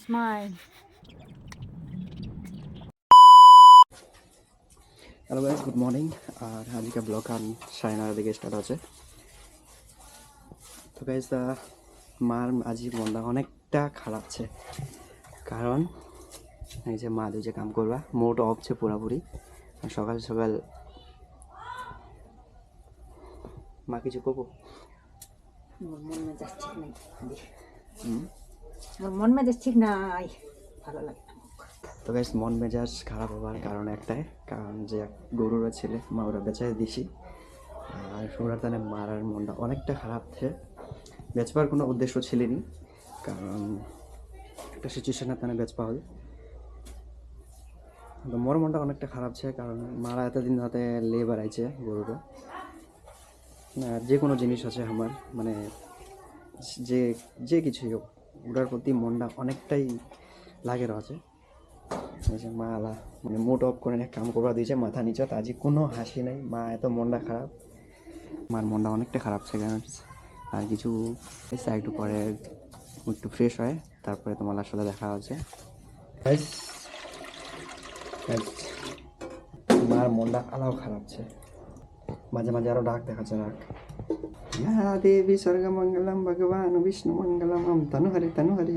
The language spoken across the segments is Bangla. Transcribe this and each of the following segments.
Smile. Hello guys, good morning. আর আজকে ব্লগ 9:30 দিকে স্টার্ট আছে। তো গাইস, মার আজ মনটা অনেকটা খারাপ আছে, কারণ এই যে মা দুই যে কাম করবা মোট অফছে পুরাপুরি। সকাল সকাল মা কিছু করবো মন মেজাজ ঠিক নাই, মন মেজাজ ঠিক নাই, ভালো লাগে না। তো গাইস, মন মেজাজ খারাপ হওয়ার কারণ একটাই, কারণ যে গরুরা ছেলে মা ওরা বেচাই দিছি। আর ওরার তাহলে মারার মনটা অনেকটা খারাপ আছে। বেচবার কোনো উদ্দেশ্য ছিলেনি, কারণ একটা সিচুয়েশনে তাহলে বেচপা হল। তো মোর মনটা অনেকটা খারাপ ছে, কারণ মারা এতদিন হাতে লে বেড়াইছে গরুটা। যে কোনো জিনিস আছে আমার, মানে যে যে কিছুই হোক ওটার প্রতি মনটা অনেকটাই লাগে রয়েছে। মা আলা মানে মুড অফ করে কাম করবা দিয়েছে মাথা নিচে, আজ কোনো হাসি নাই। মা এত মনটা খারাপ, মার মনটা অনেকটা খারাপ ছে। আর কিছু একটু পরে একটু ফ্রেশ হয়, তারপরে তোমার সাথে দেখা হচ্ছে। মার মনটা আলাও খারাপ ছে, মাঝে মাঝে আরো ডাক দেখাচ্ছে। ডাক দেবী স্বর্গ মঙ্গলম ভগবান বিষ্ণু মঙ্গলম ওম তনু হরি তনু হরি।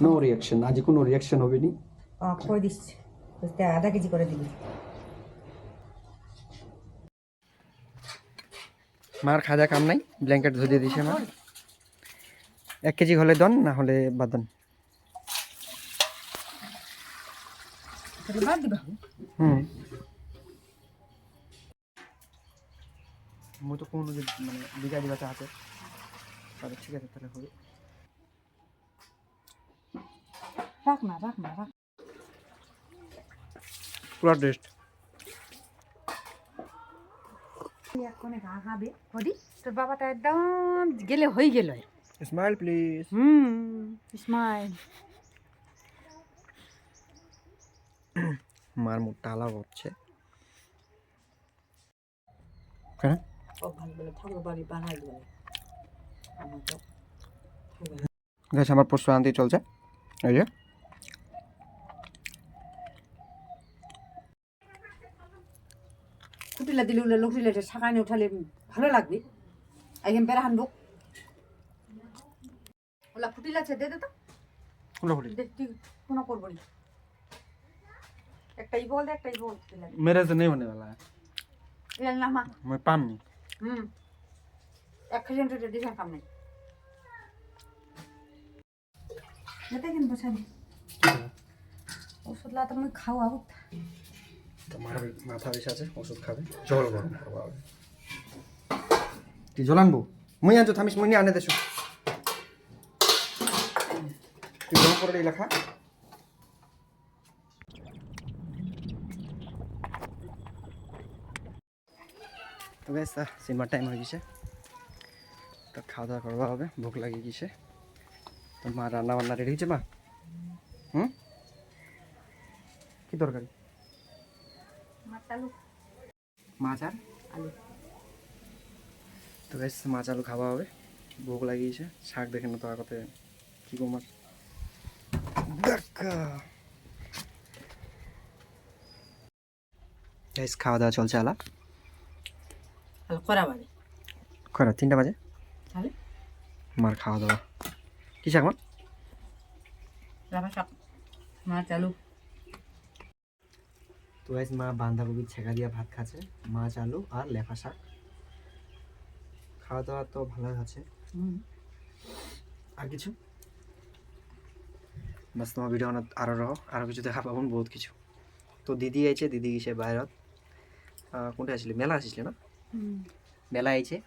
নো রিয়াকশন, আজ কোনো রিয়াকশন হবে নি। করে দিচ্ছি, আধা কেজি করে দিবি। মার খাওয়া কাম নাই, ব্ল্যাঙ্কেট ধুয়ে দিছে মা। 1 কেজি হলে দন, না হলে বাদন। মু তো কোনো মানে বিঘা দিবা চাচ্ছে, তাহলে ঠিক আছে, তাহলে হবে। রাখ না পুরো টেস্ট এক্ষণে ঘা খাবে হরি, তোর বাবাটা একদম গেলে হয়ে গেল। Smile please. স্মাইল। মার মুখটা আলাও হচ্ছে কেন? ভালো বলে ঠাকুর বাড়ি বানাই দেবে আমার তো। গাছ আমার প্রস্তুতি চলছে, এই যে ফুটিলা দিলে উঠলে লোক দিলে শাকানে উঠালে ভালো লাগবে। একদম বেড়া হানবো ওলা ফুটিলা আছে, দে তো দেখ তুই কোনো করবো নি। একটা বল দে, একটা বল मेरे से नहीं होने वाला है, নামা। मैं पाम नहीं। 1 কেজি দিশা কাম নেই। যেতে কেন বসাবি ওষুধ লা তুমি খাওয়াবো। তোমার মাথা বেশি আছে, ওষুধ খাবে, জল গরম খাওয়া হবে। তুই জল আনবো, মুই আনছো, থামিস, মুই নিয়ে আনে দেছো। তুই জল করে লেখা। তো বেশ, সিনেমার টাইম হয়ে গেছে, তো খাওয়া দাওয়া করবা হবে, ভোক লাগিয়ে গেছে। তো মা রান্না বান্না রেডি হয়েছে মা? কি তরকারি? মাছ আর আলু। তো বেশ, মাছ আলু খাওয়া হবে, ভোক লাগিয়েছে। শাক দেখে না তো আগতে কি গো মাছ খাওয়া দাওয়া চলছে আলা করা বাজে করা 3টা বাজে। তাহলে মার খাওয়া দাওয়া কি শাক মা? রাবা শাক, মাছ আলু। তো গাইস, মা বাঁধাকপির ছেঁকা দিয়ে ভাত খাচ্ছে, মাছ আলু আর লেফা শাক। খাওয়া দাওয়া তো ভালো আছে। আর কিছু বাস, তোমার ভিডিও আরো রহ, আরো কিছু দেখা পাবো বহুত কিছু। তো দিদি আইছে, দিদি গেছে বাইরত। কোনটা আসলে মেলা আসিস না? মেলা আইছে,